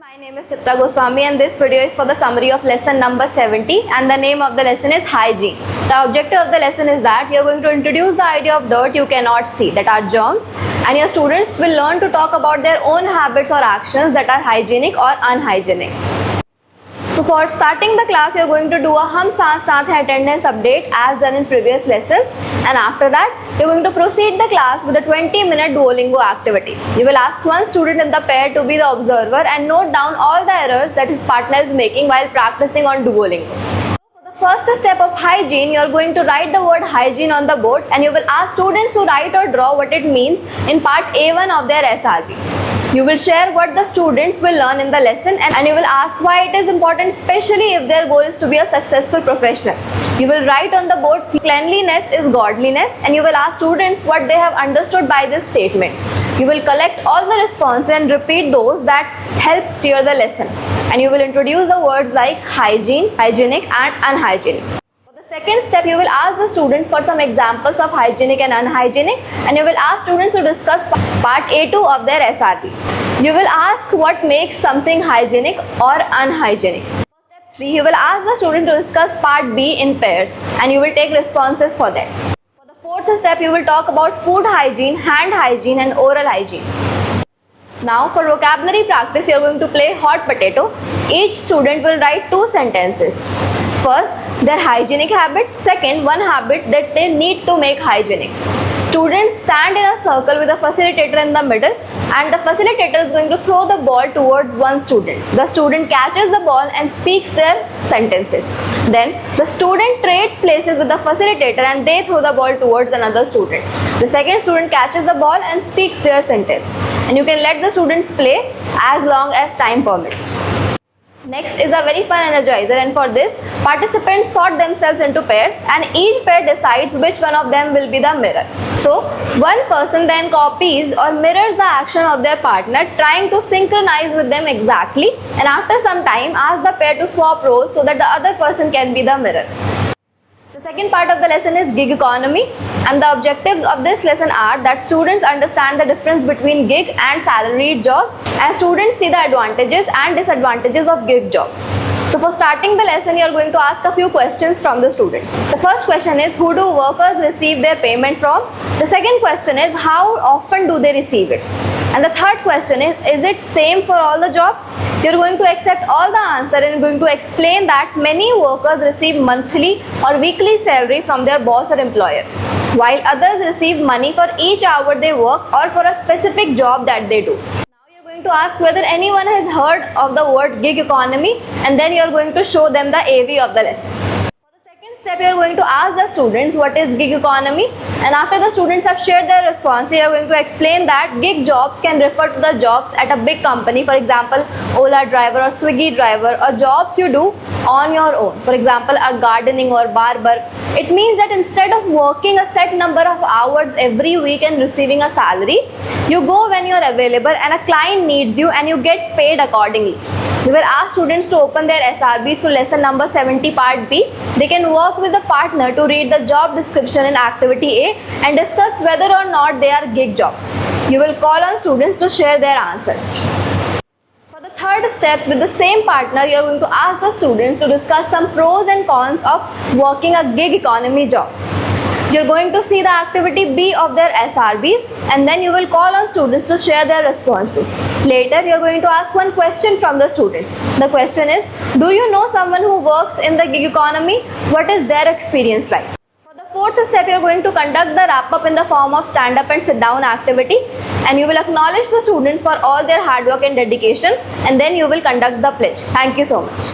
My name is Chitra Goswami and this video is for the summary of lesson number 70 and the name of the lesson is hygiene. The objective of the lesson is that you are going to introduce the idea of dirt you cannot see, that are germs, and your students will learn to talk about their own habits or actions that are hygienic or unhygienic. So for starting the class, you are going to do a Hum Saath Saath Hai attendance update as done in previous lessons, and after that you are going to proceed the class with a 20-minute Duolingo activity. You will ask one student in the pair to be the observer and note down all the errors that his partner is making while practicing on Duolingo. For the first step of hygiene, you are going to write the word hygiene on the board and you will ask students to write or draw what it means in part A1 of their SRB. You will share what the students will learn in the lesson and you will ask why it is important, especially if their goal is to be a successful professional. You will write on the board cleanliness is godliness and you will ask students what they have understood by this statement. You will collect all the responses and repeat those that help steer the lesson. And you will introduce the words like hygiene, hygienic and unhygienic. Second step, you will ask the students for some examples of hygienic and unhygienic and you will ask students to discuss part A2 of their SRB. You will ask what makes something hygienic or unhygienic. Step 3, you will ask the student to discuss part B in pairs and you will take responses for that. For the fourth step, you will talk about food hygiene, hand hygiene and oral hygiene. Now for vocabulary practice, you are going to play hot potato. Each student will write 2 sentences. First, their hygienic habit. Second, one habit that they need to make hygienic. Students stand in a circle with a facilitator in the middle and the facilitator is going to throw the ball towards one student. The student catches the ball and speaks their sentences. Then the student trades places with the facilitator and they throw the ball towards another student. The second student catches the ball and speaks their sentence. And you can let the students play as long as time permits. Next is a very fun energizer, and for this, participants sort themselves into pairs and each pair decides which one of them will be the mirror. So, one person then copies or mirrors the action of their partner, trying to synchronize with them exactly, and after some time ask the pair to swap roles so that the other person can be the mirror. The second part of the lesson is gig economy, and the objectives of this lesson are that students understand the difference between gig and salaried jobs and students see the advantages and disadvantages of gig jobs. So for starting the lesson, you are going to ask a few questions from the students. The first question is, who do workers receive their payment from? The second question is, how often do they receive it? And the third question is it same for all the jobs? You are going to accept all the answer and going to explain that many workers receive monthly or weekly salary from their boss or employer, while others receive money for each hour they work or for a specific job that they do. Now you are going to ask whether anyone has heard of the word gig economy and then you are going to show them the AV of the lesson. Step, you are going to ask the students what is gig economy, and after the students have shared their response, you are going to explain that gig jobs can refer to the jobs at a big company, for example Ola driver or Swiggy driver, or jobs you do on your own, for example a gardening or barber. It means that instead of working a set number of hours every week and receiving a salary, you go when you are available and a client needs you and you get paid accordingly. We will ask students to open their SRBs to lesson number 70 part B. They can work with a partner to read the job description in activity A and discuss whether or not they are gig jobs. You will call on students to share their answers. For the third step, with the same partner, you are going to ask the students to discuss some pros and cons of working a gig economy job. You are going to see the activity B of their SRBs and then you will call on students to share their responses. Later, you are going to ask one question from the students. The question is, do you know someone who works in the gig economy? What is their experience like? For the fourth step, you are going to conduct the wrap-up in the form of stand-up and sit-down activity, and you will acknowledge the students for all their hard work and dedication, and then you will conduct the pledge. Thank you so much.